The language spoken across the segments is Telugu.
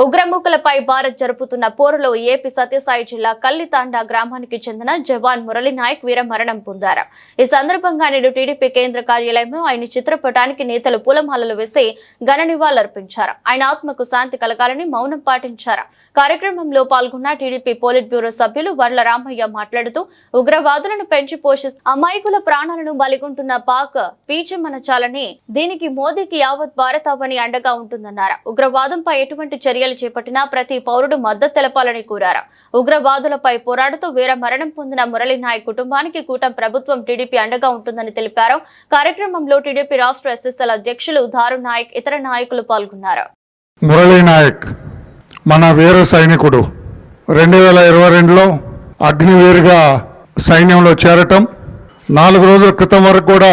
ఉగ్రముఖులపై భారత్ జరుపుతున్న పోరులో ఏపీ సత్యసాయి జిల్లా కల్లితాండా గ్రామానికి చెందిన జవాన్ మురళీ నాయక్ వీరమరణం పొందారు. ఈ సందర్భంగా నేడు టీడీపీ కేంద్ర కార్యాలయంలో ఆయన చిత్రపటానికి నేతలు పూలమాలలు వేసి ఘన నివాళులర్పించారు. ఆయన ఆత్మకు శాంతి కలగాలని మౌనం పాటించారు. కార్యక్రమంలో పాల్గొన్న టీడీపీ పోలిట్ బ్యూరో సభ్యులు వర్ల రామయ్య మాట్లాడుతూ ఉగ్రవాదులను పెంచి పోషిస్తూ అమాయకుల ప్రాణాలను బలిగొంటున్న పాక్ పీచమనచాలని దీనికి మోదీకి యావత్ భారతావని అండగా ఉంటుందన్నారు. ఉగ్రవాదంపై ఎటువంటి చర్యలు చేపట్టిన ప్రతి పౌరుడు మద్దతు తెలపాలని కోరారు. ఉగ్రవాదులపై పోరాడుతూ వీర మరణం పొందిన మురళీ నాయక్ కుటుంబానికి కూటమి ప్రభుత్వం టీడీపీ అండగా ఉంటుందని తెలిపారు. కార్యక్రమంలో టీడీపీ రాష్ట్ర ఎస్ఎస్ఎల్ అధ్యక్షులు దారు నాయక్, ఇతర నాయకులు పాల్గొన్నారు. మురళీ నాయక్ మన వీర సైనికుడు 2022లో అగ్నివీరుగా సైన్యంలో చేరటం, 4 రోజుల క్రితం వరకు కూడా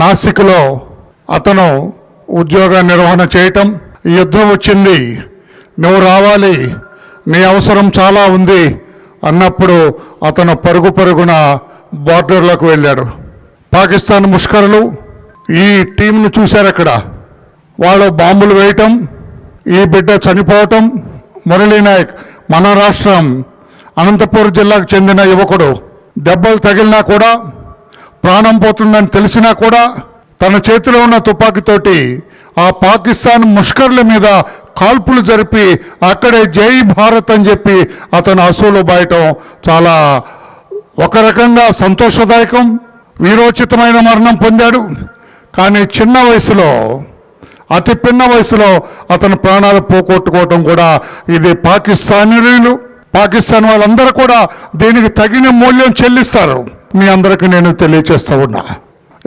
నాసిక్లో అతను ఉద్యోగ నిర్వహణ చేయటం, యుద్ధం వచ్చింది, నువ్వు రావాలి, నీ అవసరం చాలా ఉంది అన్నప్పుడు అతను పరుగున బార్డర్లోకి వెళ్ళాడు. పాకిస్తాన్ ముష్కరులు ఈ టీంను చూశారు. అక్కడ వాళ్ళు బాంబులు వేయటం, ఈ బిడ్డ చనిపోవటం. మురళీ నాయక్ మన రాష్ట్రం అనంతపురం జిల్లాకు చెందిన యువకుడు. దెబ్బలు తగిలినా కూడా, ప్రాణం పోతుందని తెలిసినా కూడా తన చేతిలో ఉన్న తుపాకీతోటి ఆ పాకిస్తాన్ ముష్కర్ల మీద కాల్పులు జరిపి అక్కడే జై భారత్ అని చెప్పి అతను అసూలు బాయటం చాలా ఒక రకంగా సంతోషదాయకం. వీరోచితమైన మరణం పొందాడు. కానీ చిన్న వయసులో, అతి పిన్న వయసులో అతను ప్రాణాలు పోగొట్టుకోవటం కూడా ఇది పాకిస్తాన్ వాళ్ళందరూ కూడా దీనికి తగిన మూల్యం చెల్లిస్తారు. మీ అందరికీ నేను తెలియచేస్తూ ఉన్నా.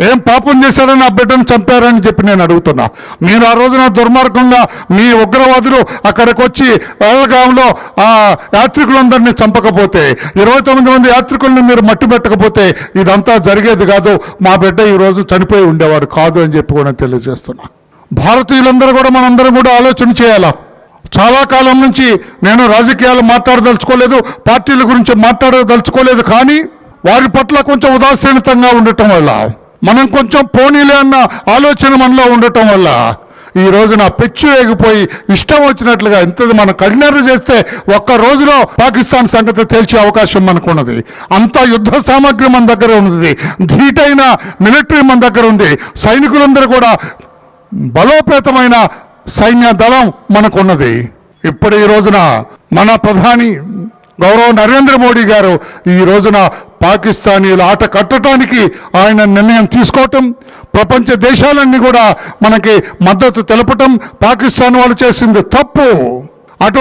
ఏం పాపం చేశారని ఆ బిడ్డను చంపారని చెప్పి నేను అడుగుతున్నా. మీరు ఆ రోజున దుర్మార్గంగా మీ ఉగ్రవాదులు అక్కడికి వచ్చి వేలగాంలో ఆ యాత్రికులందరినీ చంపకపోతే, 29 మంది యాత్రికుల్ని మీరు మట్టి పెట్టకపోతే ఇదంతా జరిగేది కాదు. మా బిడ్డ ఈరోజు చనిపోయి ఉండేవాడు కాదు అని చెప్పి కూడా తెలియజేస్తున్నా. భారతీయులందరూ కూడా మనందరం కూడా ఆలోచన చేయాలా. చాలా కాలం నుంచి నేను రాజకీయాలు మాట్లాడదలుచుకోలేదు, పార్టీల గురించి మాట్లాడదలుచుకోలేదు. కానీ వారి పట్ల కొంచెం ఉదాసీనతంగా ఉండటం వల్ల, మనం కొంచెం పోనీలే అన్న ఆలోచన మనలో ఉండటం వల్ల ఈ రోజున పెచ్చు ఎగిపోయి ఇష్టం వచ్చినట్లుగా ఇంత మనం కఠినరు చేస్తే ఒక్క రోజులో పాకిస్తాన్ సంగతి తేల్చే అవకాశం మనకు ఉన్నది. అంత యుద్ధ సామాగ్రి మన దగ్గర ఉన్నది, ధీటైన మిలిటరీ మన దగ్గర ఉంది, సైనికులందరూ కూడా బలోపేతమైన సైన్య దళం మనకున్నది. ఇప్పుడు ఈ రోజున మన ప్రధాని గౌరవ నరేంద్ర మోడీ గారు ఈ రోజున పాకిస్తానీల ఆట కట్టడానికి ఆయన నిర్ణయం తీసుకోవటం, ప్రపంచ దేశాలన్నీ కూడా మనకి మద్దతు తెలపటం, పాకిస్తాన్ వాళ్ళు చేసింది తప్పు,